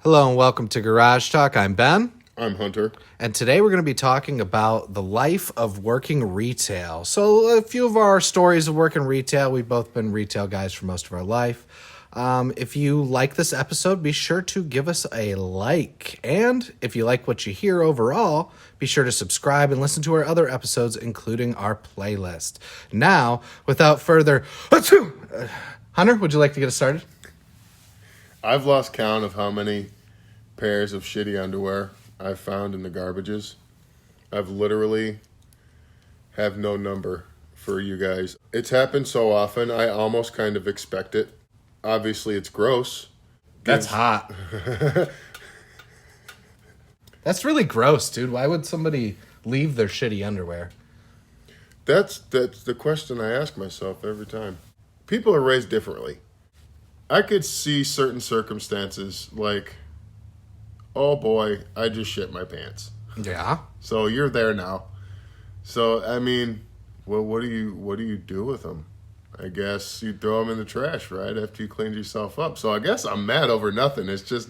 Hello and welcome to Garage Talk. I'm Ben. I'm Hunter. And today we're going to be talking about the life of working retail. So a few of our stories of working retail. We've both been retail guys for most of our life. If you like this episode, be sure to give us a like. And if you like what you hear overall, be sure to subscribe and listen to our other episodes, including our playlist. Now, without further ado, Hunter, would you like to get us started? I've lost count of how many pairs of shitty underwear I've found in the garbages. I've literally have no number for you guys. It's happened so often, I almost kind of expect it. Obviously, it's gross. That's hot. That's really gross, dude. Why would somebody leave their shitty underwear? That's the question I ask myself every time. People are raised differently. I could see certain circumstances like, oh boy, I just shit my pants. Yeah. So you're there now. So I mean, well, what do you do with them? I guess you throw them in the trash, right, after you cleaned yourself up. So I guess I'm mad over nothing. It's just,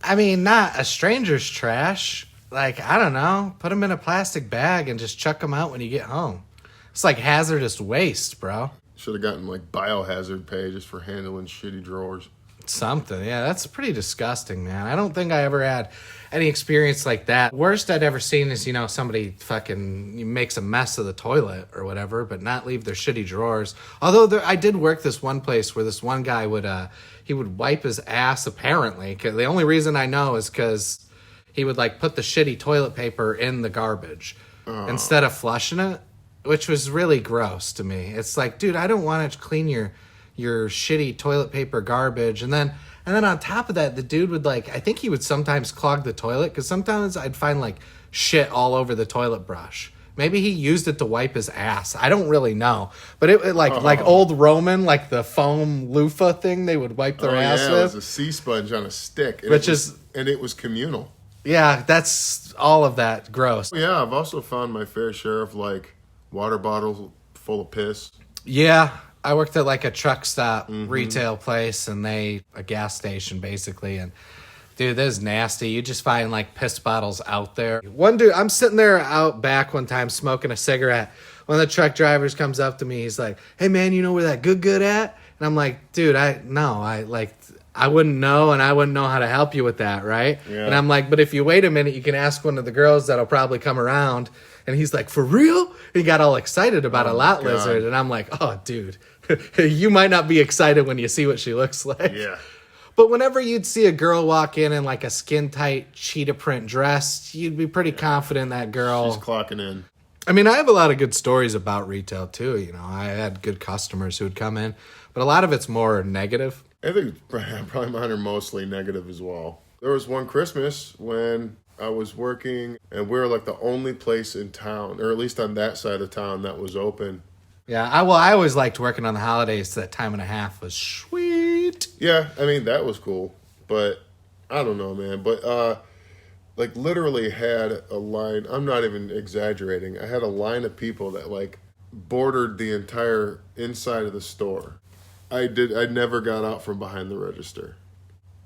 I mean, not a stranger's trash. Like, I don't know. Put them in a plastic bag and just chuck them out when you get home. It's like hazardous waste, bro. should have gotten like biohazard pay just for handling shitty drawers. Something. Yeah, that's pretty disgusting, man. I don't think I ever had any experience like that. Worst I'd ever seen is, somebody fucking makes a mess of the toilet or whatever, but not leave their shitty drawers. Although I did work this one place where this one guy would wipe his ass, apparently. 'Cause the only reason I know is because he would put the shitty toilet paper in the garbage instead of flushing it, which was really gross to me. It's like, dude, I don't want to clean your shitty toilet paper garbage. And then on top of that, the dude would I think he would sometimes clog the toilet, because sometimes I'd find shit all over the toilet brush. Maybe he used it to wipe his ass. I don't really know. But it like old Roman, the foam loofah thing they would wipe their ass with. It was a sea sponge on a stick. And it was communal. Yeah, that's all of that gross. Yeah, I've also found my fair share of water bottles full of piss. Yeah, I worked at a truck stop retail place, and a gas station basically, and dude, this is nasty. You just find piss bottles out there. One dude, I'm sitting there out back one time smoking a cigarette. One of the truck drivers comes up to me. He's like, "Hey man, you know where that good at?" And I'm like, "Dude, I wouldn't know, and I wouldn't know how to help you with that, right?" Yeah. And I'm like, "But if you wait a minute, you can ask one of the girls that'll probably come around." And he's like, "For real?" He got all excited about a lot lizard. And I'm like, "Oh, dude, you might not be excited when you see what she looks like." Yeah. But whenever you'd see a girl walk in a skin-tight cheetah print dress, you'd be pretty confident that girl... She's clocking in. I mean, I have a lot of good stories about retail, too. I had good customers who would come in. But a lot of it's more negative. I think probably mine are mostly negative as well. There was one Christmas when I was working, and we were the only place in town, or at least on that side of town, that was open. Yeah, I always liked working on the holidays. That time and a half was sweet. Yeah, I mean, that was cool. But I don't know, man. But literally had a line. I'm not even exaggerating. I had a line of people that bordered the entire inside of the store. I never got out from behind the register.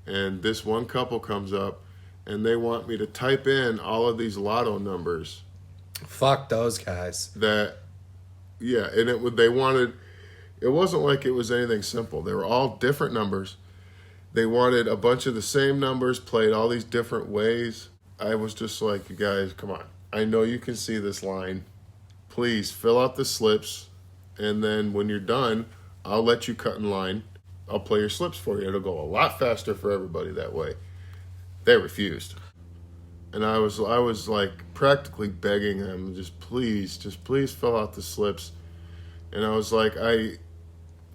And this one couple comes up, and they want me to type in all of these lotto numbers. Fuck those guys. Yeah, and it wasn't like it was anything simple. They were all different numbers. They wanted a bunch of the same numbers played all these different ways. I was just like, you guys, come on. I know you can see this line. Please fill out the slips, and then when you're done, I'll let you cut in line. I'll play your slips for you. It'll go a lot faster for everybody that way. They refused. And I was practically begging them, just please fill out the slips. And I was like,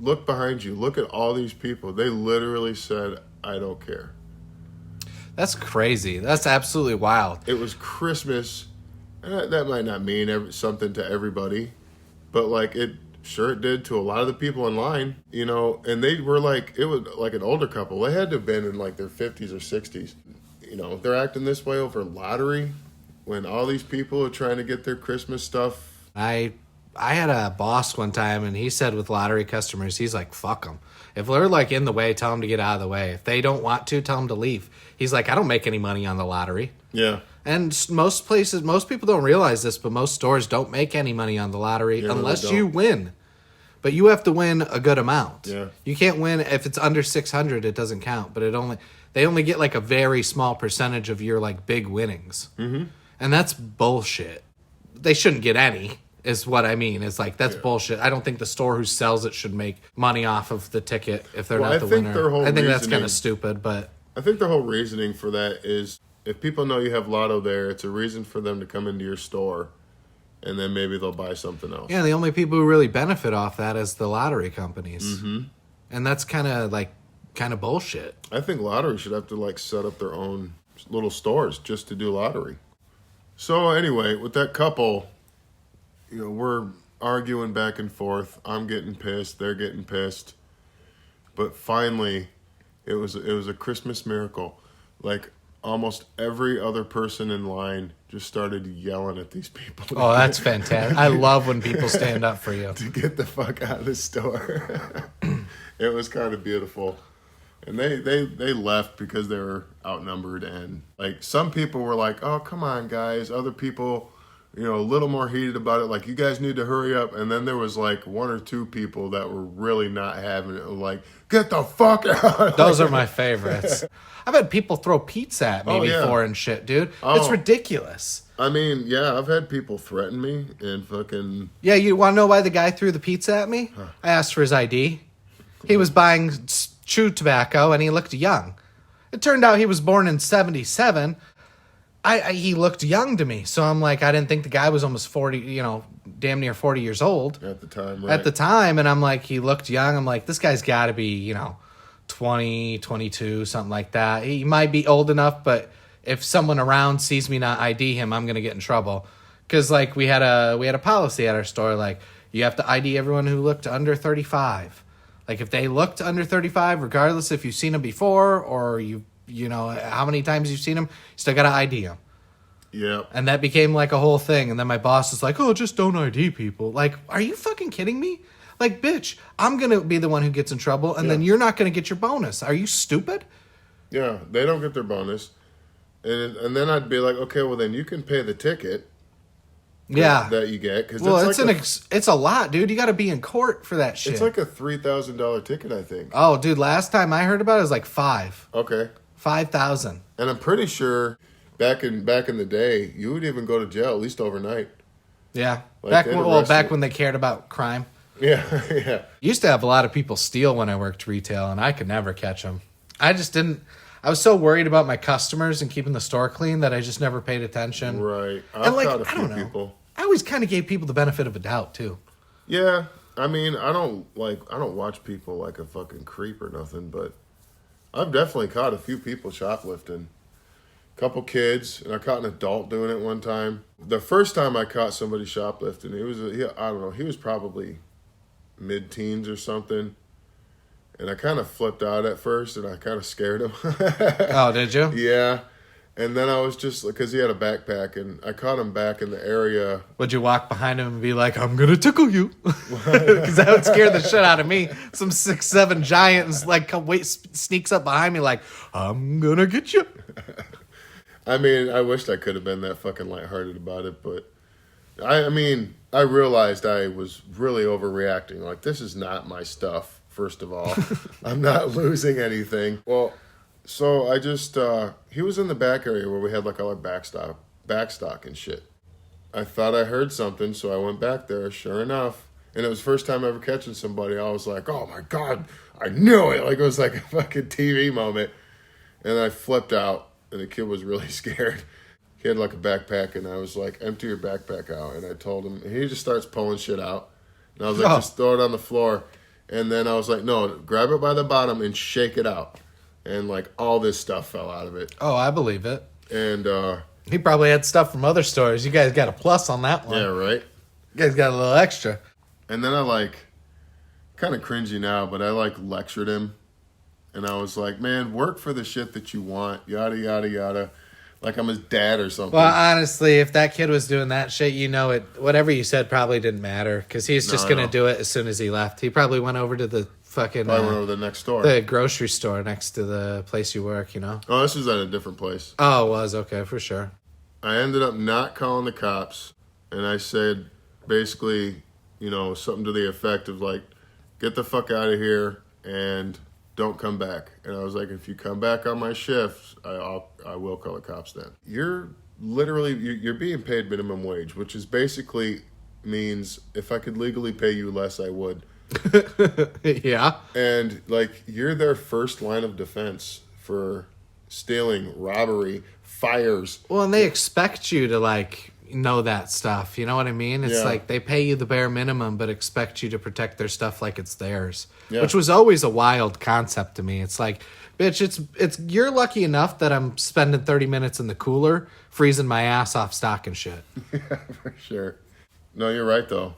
look behind you. Look at all these people. They literally said, I don't care. That's crazy. That's absolutely wild. It was Christmas. And that might not mean something to everybody. But it sure it did to a lot of the people in line, and they were it was an older couple. They had to have been in their 50s or 60s. They're acting this way over lottery when all these people are trying to get their Christmas stuff. I I had a boss one time, and he said with lottery customers, he's like, fuck them. If they're like in the way, tell them to get out of the way. If they don't want to, tell them to leave. He's like, I don't make any money on the lottery. Yeah. And most places, most people don't realize this, but most stores don't make any money on the lottery unless you win. But you have to win a good amount. Yeah. You can't win if it's under 600. It doesn't count. But they only get like a very small percentage of your like big winnings, and that's bullshit. They shouldn't get any. Is what I mean. It's like that's bullshit. I don't think the store who sells it should make money off of the ticket if they're not the winner. I think that's kind of stupid. But I think the whole reasoning for that is if people know you have lotto there, it's a reason for them to come into your store. And then maybe they'll buy something else. Yeah, the only people who really benefit off that is the lottery companies. Mm-hmm. And that's kind of bullshit. I think lottery should have to like set up their own little stores just to do lottery. So anyway, with that couple, we're arguing back and forth. I'm getting pissed. They're getting pissed. But finally, it was a Christmas miracle. Like almost every other person in line just started yelling at these people. Oh, that's fantastic. I love when people stand up for you. To get the fuck out of the store. It was kind of beautiful. And they left because they were outnumbered. And like some people were like, oh, come on, guys. Other people, a little more heated about it. Like, you guys need to hurry up. And then there was like one or two people that were really not having it. Like, get the fuck out. Those are my favorites. I've had people throw pizza at me before and shit, dude. It's ridiculous. I mean, yeah, I've had people threaten me and fucking... Yeah, you want to know why the guy threw the pizza at me? Huh. I asked for his ID. He was buying chew tobacco and he looked young. It turned out he was born in 1977. He looked young to me. So I'm like, I didn't think the guy was almost 40, damn near 40 years old. At the time, right? At the time, and I'm like, he looked young. I'm like, this guy's got to be, 20, 22, something like that. He might be old enough, but if someone around sees me not ID him, I'm going to get in trouble. Because, like, we had a policy at our store, like, you have to ID everyone who looked under 35. Like, if they looked under 35, regardless if you've seen them before or how many times you've seen them, you still got to ID them. Yeah. And that became, like, a whole thing. And then my boss is like, oh, just don't ID people. Like, are you fucking kidding me? Like, bitch, I'm going to be the one who gets in trouble, and then you're not going to get your bonus. Are you stupid? Yeah, they don't get their bonus. And then I'd be like, okay, well, then you can pay the ticket that you get. Cause it's a lot, dude. You got to be in court for that shit. It's like a $3,000 ticket, I think. Oh, dude, last time I heard about it was like $5,000. Okay. $5,000. And I'm pretty sure back in the day, you would even go to jail, at least overnight. Yeah. Like back when they cared about crime. Yeah, yeah. Used to have a lot of people steal when I worked retail, and I could never catch them. I just didn't. I was so worried about my customers and keeping the store clean that I just never paid attention. Right. I've caught a few people. I always kind of gave people the benefit of a doubt too. Yeah, I mean, I don't watch people like a fucking creep or nothing, but I've definitely caught a few people shoplifting. Couple kids, and I caught an adult doing it one time. The first time I caught somebody shoplifting, he was probably mid-teens or something, and I kind of flipped out at first, and I kind of scared him. Oh, did you? Yeah, and then I was just, because he had a backpack, and I caught him back in the area. Would you walk behind him and be like, I'm gonna tickle you? Because that would scare the shit out of me. Some 6'7" giant sneaks up behind me like, I'm gonna get you. I mean, I wished I could have been that fucking lighthearted about it, but I realized I was really overreacting. Like, this is not my stuff, first of all. I'm not losing anything. Well, so I just, he was in the back area where we had like all our backstock and shit. I thought I heard something, so I went back there, sure enough. And it was the first time ever catching somebody. I was like, oh my God, I knew it. Like, it was like a fucking TV moment. And I flipped out. And the kid was really scared. He had like a backpack, and I was like, empty your backpack out. And I told him, and he just starts pulling shit out. And I was like, just throw it on the floor. And then I was like, no, grab it by the bottom and shake it out. And like all this stuff fell out of it. Oh, I believe it. And he probably had stuff from other stores. You guys got a plus on that one. Yeah, right? You guys got a little extra. And then I like, kind of cringy now, but I like lectured him. And I was like, man, work for the shit that you want, yada, yada, yada. like I'm his dad or something. Well, honestly, if that kid was doing that shit, you know it. Whatever you said probably didn't matter because he's just gonna do it as soon as he left. He probably went over to the fucking Probably went over to the next store. the grocery store next to the place you work. You know. Oh, this was at a different place. Oh, it was okay for sure. I ended up not calling the cops, and I said basically, you know, something to the effect of like, get the fuck out of here and don't come back. And I was like, if you come back on my shift, I will call the cops then. You're being paid minimum wage, which is basically means if I could legally pay you less, I would. Yeah. And like, you're their first line of defense for stealing, robbery, fires. Well, and they expect you to like know that stuff. You know what I mean? It's like they pay you the bare minimum, but expect you to protect their stuff like it's theirs. Yeah. Which was always a wild concept to me. It's like, bitch, it's you're lucky enough that I'm spending 30 minutes in the cooler freezing my ass off stocking shit. Yeah, for sure. No, you're right though.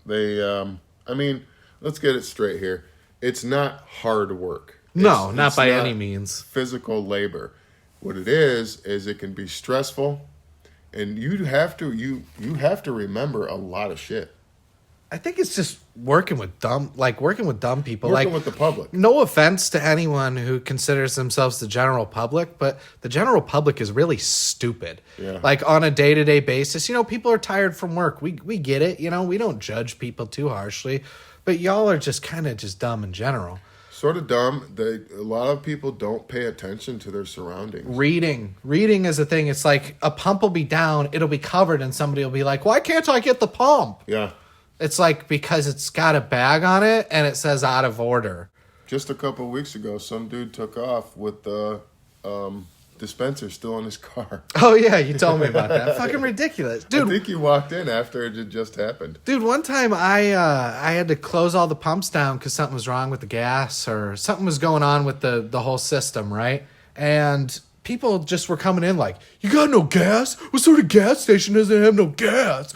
They, I mean, let's get it straight here. It's not hard work. No, not by any means. Physical labor. What it is it can be stressful, and you have to remember a lot of shit. I think it's just working with dumb people. Working with the public. No offense to anyone who considers themselves the general public, but the general public is really stupid. Yeah. Like on a day-to-day basis, you know, people are tired from work. We get it. You know, we don't judge people too harshly, but y'all are just kind of just dumb in general. Sort of dumb. A lot of people don't pay attention to their surroundings. Reading is a thing. It's like a pump will be down, it'll be covered, and somebody will be like, why can't I get the pump? Yeah. It's like because it's got a bag on it and it says out of order. Just a couple of weeks ago, some dude took off with the dispenser still in his car. Oh, yeah, you told me about that. Fucking ridiculous. Dude, I think you walked in after it had just happened. Dude, one time I had to close all the pumps down because something was wrong with the gas or something was going on with the whole system, right? And people just were coming in like, you got no gas? What sort of gas station doesn't have no gas?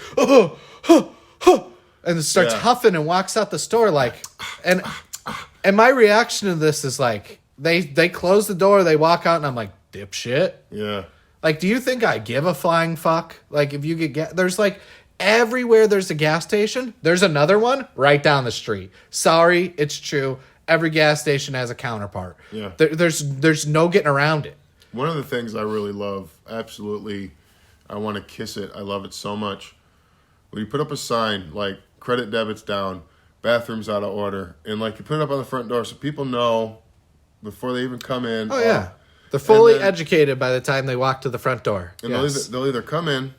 And it starts huffing and walks out the store like, and my reaction to this is like, they close the door, they walk out, and I'm like, dipshit. Yeah. Like, do you think I give a flying fuck? Like, if you get there's like everywhere there's a gas station, there's another one right down the street. Sorry, it's true. Every gas station has a counterpart. Yeah. There's no getting around it. One of the things I really love, absolutely, I want to kiss it. I love it so much. When you put up a sign like credit debit's down, bathrooms out of order, and like you put it up on the front door so people know before they even come in. Oh yeah. They're fully educated by the time they walk to the front door. And they'll either come in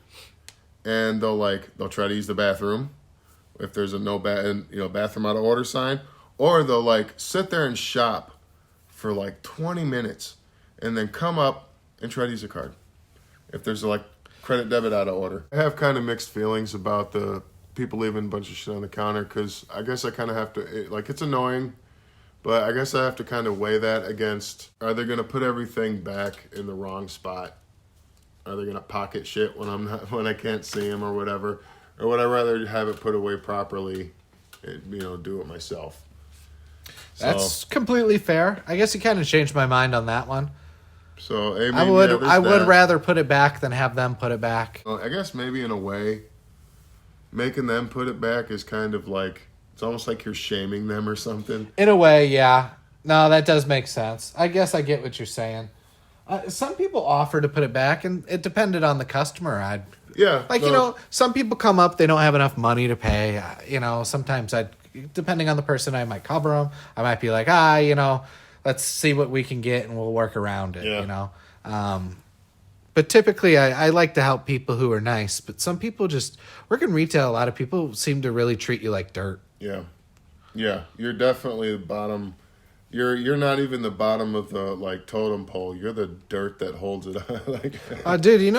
and they'll try to use the bathroom if there's a bathroom out of order sign, or they'll like sit there and shop for like 20 minutes and then come up and try to use a card if there's like credit debit out of order. I have kind of mixed feelings about the people leaving a bunch of shit on the counter because I guess I kind of have to, it's annoying. But I guess I have to kind of weigh that against, are they going to put everything back in the wrong spot? Are they going to pocket shit when I can't see them or whatever? Or would I rather have it put away properly and, do it myself? That's completely fair. I guess you kind of changed my mind on that one. So I would rather put it back than have them put it back. Well, I guess maybe in a way, making them put it back is kind of like, it's almost like you're shaming them or something. In a way, yeah. No, that does make sense. I guess I get what you're saying. Some people offer to put it back, and it depended on the customer. Some people come up, they don't have enough money to pay. Sometimes depending on the person, I might cover them. I might be like, let's see what we can get, and we'll work around it, But typically, I like to help people who are nice. But some people just work in retail. A lot of people seem to really treat you like dirt. Yeah. You're definitely the bottom. You're not even the bottom of the totem pole. You're the dirt that holds it on. Dude,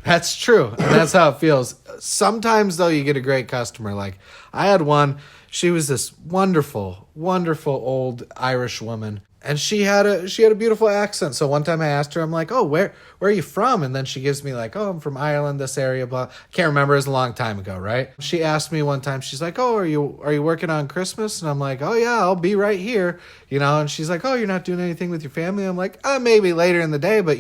that's true, and that's how it feels. Sometimes though, you get a great customer. Like I had one. She was this wonderful, wonderful old Irish woman. And she had a beautiful accent. So one time I asked her, I'm like, oh, where are you from? And then she gives me like, oh, I'm from Ireland, this area, blah. I can't remember. It was a long time ago, right? She asked me one time, she's like, oh, are you working on Christmas? And I'm like, oh, yeah, I'll be right here. And she's like, oh, you're not doing anything with your family? I'm like, maybe later in the day, but,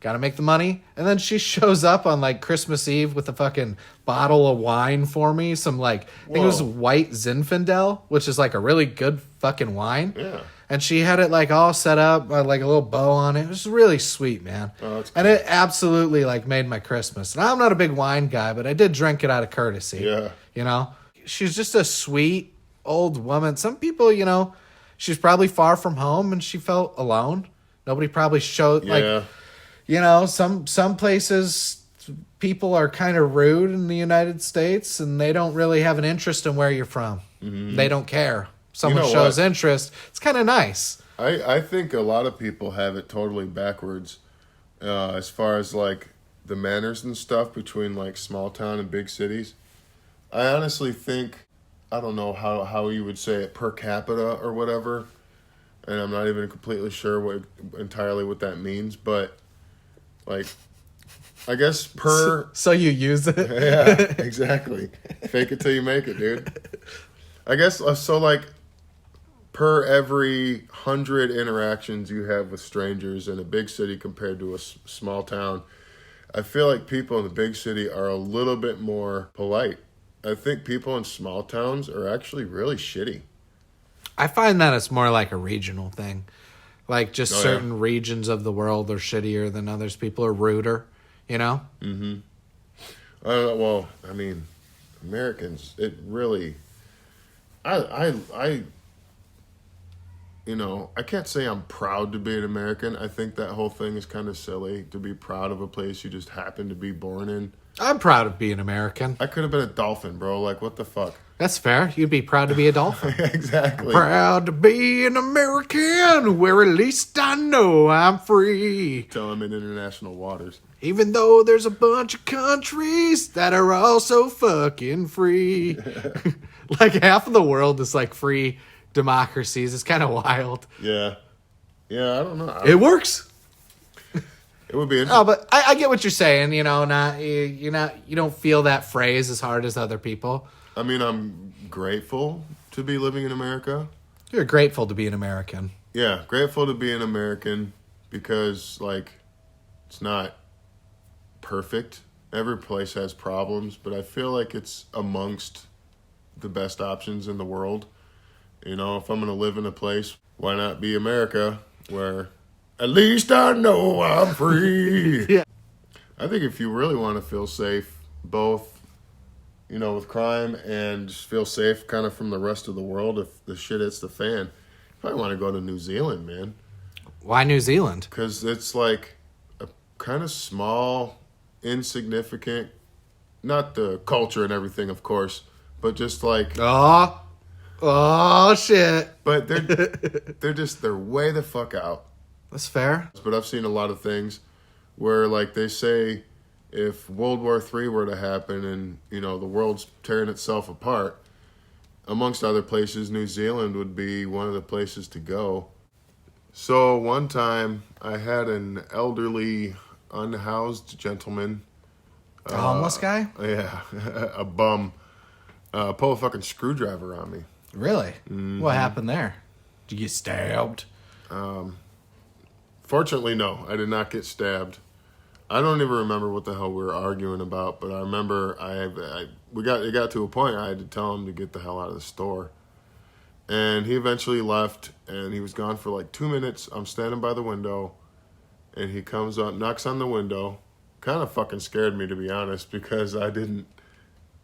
Gotta make the money. And then she shows up on like Christmas Eve with a fucking bottle of wine for me. Some like, I think it was white Zinfandel, which is like a really good fucking wine. Yeah. And she had it like all set up, like a little bow on it. It was really sweet, man. Oh, that's and it absolutely like made my Christmas. And I'm not a big wine guy, but I did drink it out of courtesy. Yeah. You know, she's just a sweet old woman. Some people, you know, she's probably far from home and she felt alone. Nobody probably showed like, you know, some places people are kind of rude in the United States and they don't really have an interest in where you're from. Mm-hmm. They don't care. Someone shows interest. It's kind of nice. I think a lot of people have it totally backwards as far as like the manners and stuff between like small town and big cities. I honestly think, I don't know how you would say it per capita or whatever, and I'm not even completely sure entirely what that means, but like, I guess per... So you use it? Yeah, exactly. Fake it till you make it, dude. I guess, so like, per every 100 interactions you have with strangers in a big city compared to a small town, I feel like people in the big city are a little bit more polite. I think people in small towns are actually really shitty. I find that it's more like a regional thing. Like just certain regions of the world are shittier than others. People are ruder, you know? Mm-hmm. Well, I mean, Americans, it really... I you know, I can't say I'm proud to be an American. I think that whole thing is kind of silly, to be proud of a place you just happen to be born in. I'm proud of being American. I could have been a dolphin, bro. Like, what the fuck? That's fair. You'd be proud to be a dolphin. Exactly. Proud to be an American, where at least I know I'm free. Till I'm in international waters. Even though there's a bunch of countries that are also fucking free. Like half of the world is like free democracies. It's kind of wild. Yeah. Yeah, I don't know. It works. It would be interesting. Oh, but I get what you're saying. You know, you don't feel that phrase as hard as other people. I mean, I'm grateful to be living in America. You're grateful to be an American. Yeah, grateful to be an American because, like, it's not perfect. Every place has problems, but I feel like it's amongst the best options in the world. You know, if I'm going to live in a place, why not be America, where at least I know I'm free? Yeah. I think if you really want to feel safe, both, you know, with crime and just feel safe kind of from the rest of the world, if the shit hits the fan, you probably want to go to New Zealand, man. Why New Zealand? Because it's like a kind of small, insignificant, not the culture and everything, of course, but just like... Oh shit. But they're way the fuck out. That's fair. But I've seen a lot of things where, like, they say if World War III were to happen and, you know, the world's tearing itself apart, amongst other places, New Zealand would be one of the places to go. So one time I had an elderly, unhoused gentleman. A homeless guy? Yeah, a bum. Pull a fucking screwdriver on me. Really? Mm-hmm. What happened there? Did you get stabbed? Fortunately, no. I did not get stabbed. I don't even remember what the hell we were arguing about, but I remember it got to a point I had to tell him to get the hell out of the store. And he eventually left, and he was gone for like 2 minutes. I'm standing by the window, and he comes up, knocks on the window. Kind of fucking scared me, to be honest, because I didn't,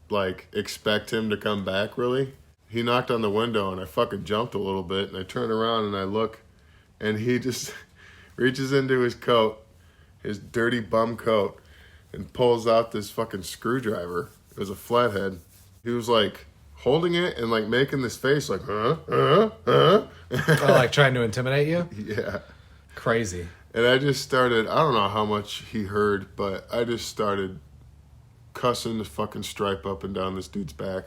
like, expect him to come back, really. He knocked on the window, and I fucking jumped a little bit, and I turn around, and I look, and he just reaches into his coat, his dirty bum coat, and pulls out this fucking screwdriver. It was a flathead. He was, like, holding it and, like, making this face, like, Oh, like trying to intimidate you? Yeah. Crazy. And I just started, I don't know how much he heard, but I just started cussing the fucking stripe up and down this dude's back.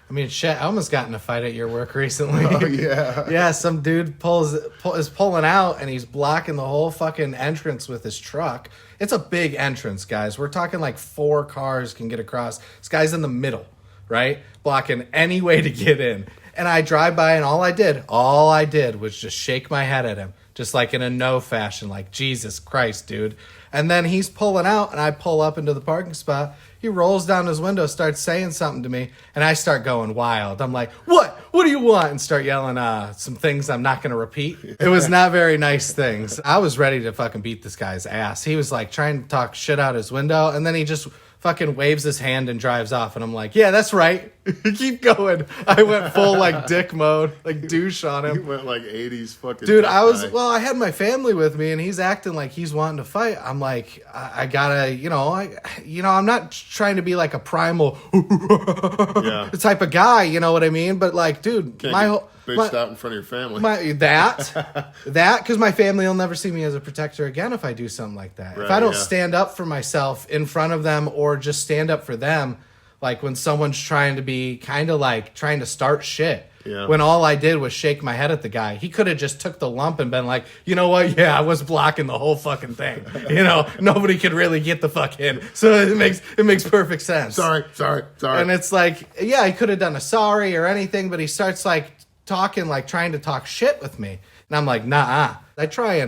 I mean, shit, I almost got in a fight at your work recently. Oh, yeah. Yeah, some dude is pulling out, and he's blocking the whole fucking entrance with his truck. It's a big entrance, guys. We're talking like 4 cars can get across. This guy's in the middle, right? Blocking any way to get in. And I drive by, and all I did was just shake my head at him. Just like in a no fashion, like, Jesus Christ, dude. And then he's pulling out, and I pull up into the parking spot. He rolls down his window, starts saying something to me, and I start going wild. I'm like, what? What do you want? And start yelling some things I'm not going to repeat. It was not very nice things. I was ready to fucking beat this guy's ass. He was like trying to talk shit out his window, and then he just fucking waves his hand and drives off. And I'm like, yeah, that's right. Keep going. I went full like dick mode, like douche on him. You went like 80s fucking Dude, guy. I had my family with me, and he's acting like he's wanting to fight. I'm like, I gotta, I'm not trying to be like a primal type of guy, you know what I mean? But like, dude, Can't my get whole... bitched out in front of your family. Because my family will never see me as a protector again if I do something like that. Right, if I don't stand up for myself in front of them or just stand up for them, like when someone's trying to be kind of like trying to start shit. Yeah. When all I did was shake my head at the guy, he could have just took the lump and been like, you know what? Yeah, I was blocking the whole fucking thing. Nobody could really get the fuck in. So it makes perfect sense. Sorry. And it's like, yeah, he could have done a sorry or anything, but he starts like talking, like trying to talk shit with me. And I'm like, nah. I try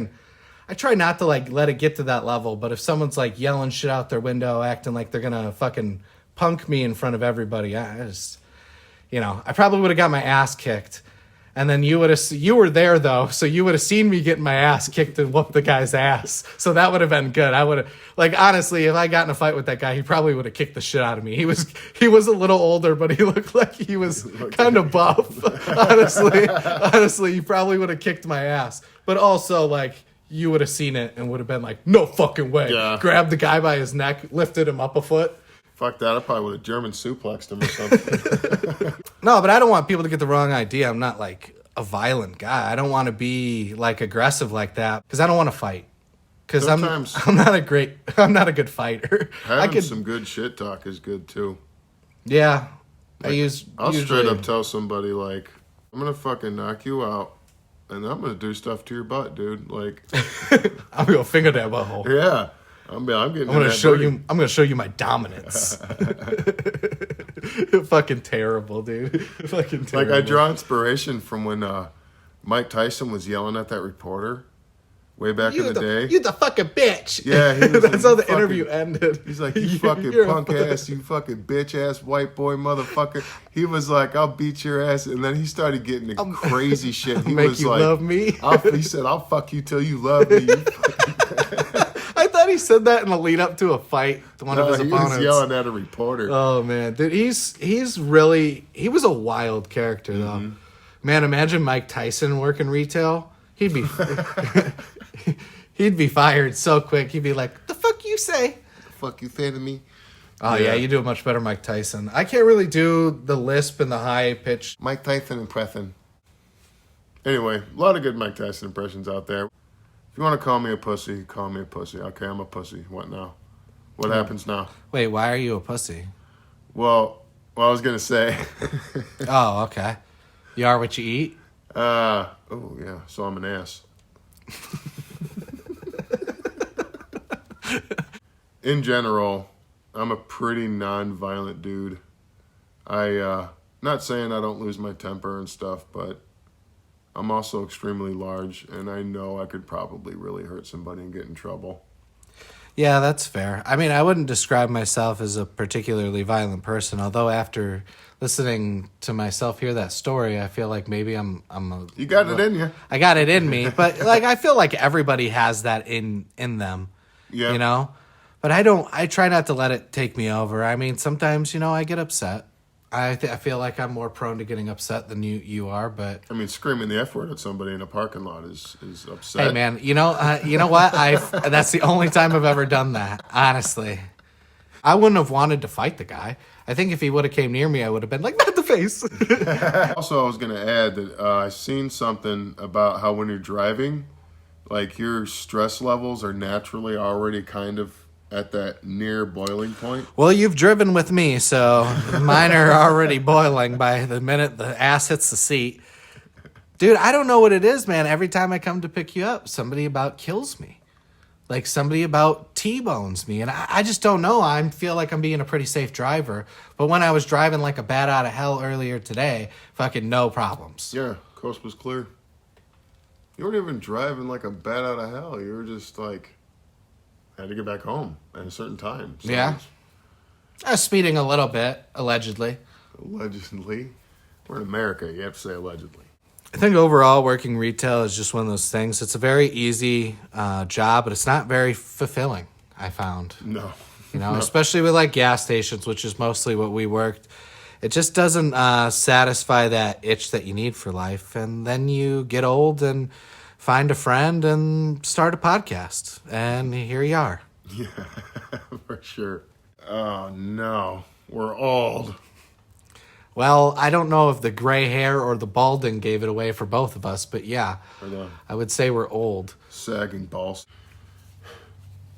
not to like let it get to that level, but if someone's like yelling shit out their window, acting like they're gonna fucking punk me in front of everybody, I probably would have got my ass kicked. And then you were there though, so you would have seen me getting my ass kicked and whoop the guy's ass. So that would have been good. I would have, like, honestly, if I got in a fight with that guy, he probably would have kicked the shit out of me. He was a little older, but he looked like he was kind of buff. Honestly, he probably would have kicked my ass. But also, like, you would have seen it and would have been like, no fucking way. Yeah. Grabbed the guy by his neck, lifted him up a foot. Fuck that. I probably would have German suplexed him or something. No, but I don't want people to get the wrong idea. I'm not like a violent guy. I don't want to be like aggressive like that because I don't want to fight. Because I'm not a good fighter. Having some good shit talk is good too. Yeah. Like, I'll straight up tell somebody like, I'm going to fucking knock you out and I'm going to do stuff to your butt, dude. Like, I'm going to finger that butthole. Yeah. I'm getting. I'm gonna show you. I'm gonna show you my dominance. Fucking terrible, dude. Fucking terrible. Like I draw inspiration from when Mike Tyson was yelling at that reporter way back in the day. You the fucking bitch. Yeah, that's how the interview ended. He's like, you fucking punk ass, you fucking bitch ass white boy motherfucker. He was like, I'll beat your ass, and then he started getting the crazy shit. He make was you like, love me. He said, I'll fuck you till you love me. You I thought he said that in the lead up to a fight to one of his opponents. He was yelling at a reporter. Oh man, dude, he was a wild character though. Mm-hmm. Man, imagine Mike Tyson working retail. He'd be fired so quick. He'd be like, "The fuck you say? The fuck you say to me?" Oh yeah, you do a much better Mike Tyson. I can't really do the lisp and the high pitch. Mike Tyson impression. Anyway, a lot of good Mike Tyson impressions out there. If you want to call me a pussy, call me a pussy. Okay, I'm a pussy. What now? What happens now? Wait, why are you a pussy? Well, I was going to say. Oh, okay. You are what you eat? Oh, yeah. So I'm an ass. In general, I'm a pretty non-violent dude. Not saying I don't lose my temper and stuff, but I'm also extremely large, and I know I could probably really hurt somebody and get in trouble. Yeah, that's fair. I mean, I wouldn't describe myself as a particularly violent person, although after listening to myself hear that story, I feel like maybe I'm You got it in you. I got it in me, but like I feel like everybody has that in them. Yeah. You know? But I try not to let it take me over. I mean, sometimes, I get upset. I feel like I'm more prone to getting upset than you are, but I mean, screaming the F word at somebody in a parking lot is upset. Hey man, you know what? That's the only time I've ever done that. Honestly, I wouldn't have wanted to fight the guy. I think if he would have came near me, I would have been like, not the face. Also, I was going to add that I've seen something about how when you're driving, like your stress levels are naturally already kind of at that near boiling point. Well, you've driven with me, so mine are already boiling by the minute the ass hits the seat. Dude, I don't know what it is, man. Every time I come to pick you up, somebody about kills me. Like somebody about T-bones me. And I just don't know. I feel like I'm being a pretty safe driver. But when I was driving like a bat out of hell earlier today, fucking no problems. Yeah, coast was clear. You weren't even driving like a bat out of hell. You were just like had to get back home at a certain time. So Yeah. Speeding a little bit, allegedly. Allegedly. We're in America. You have to say allegedly. I think overall working retail is just one of those things. It's a very easy job, but it's not very fulfilling, I found. No. Especially with like gas stations, which is mostly what we worked. It just doesn't satisfy that itch that you need for life. And then you get old and find a friend and start a podcast. And here you are. Yeah, for sure. Oh, no. We're old. Well, I don't know if the gray hair or the balding gave it away for both of us, but yeah, I would say we're old. Sagging balls.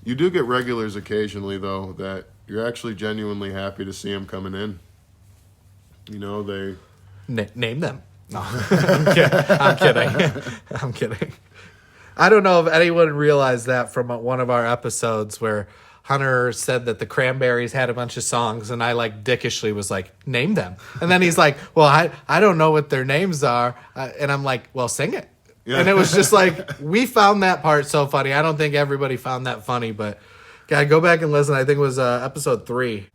You do get regulars occasionally, though, that you're actually genuinely happy to see them coming in. They... Name them. No, I'm kidding. I'm kidding. I don't know if anyone realized that from one of our episodes where Hunter said that the Cranberries had a bunch of songs, and I like dickishly was like, name them. And then he's like, well, I don't know what their names are. And I'm like, well, sing it. Yeah. And it was just like, we found that part so funny. I don't think everybody found that funny, but God, go back and listen. I think it was episode 3.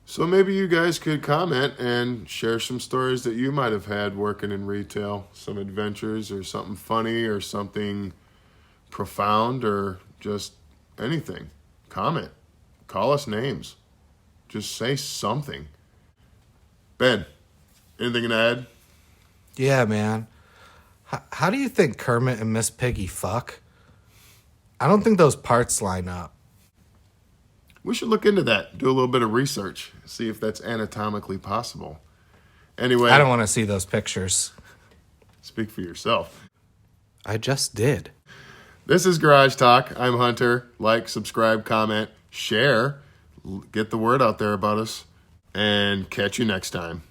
So maybe you guys could comment and share some stories that you might have had working in retail, some adventures or something funny or something profound or just anything. Comment. Call us names. Just say something. Ben, anything to add? Yeah, man. How do you think Kermit and Miss Piggy fuck? I don't think those parts line up. We should look into that. Do a little bit of research. See if that's anatomically possible. Anyway. I don't want to see those pictures. Speak for yourself. I just did. This is Garage Talk. I'm Hunter. Like, subscribe, comment, share. Get the word out there about us. And catch you next time.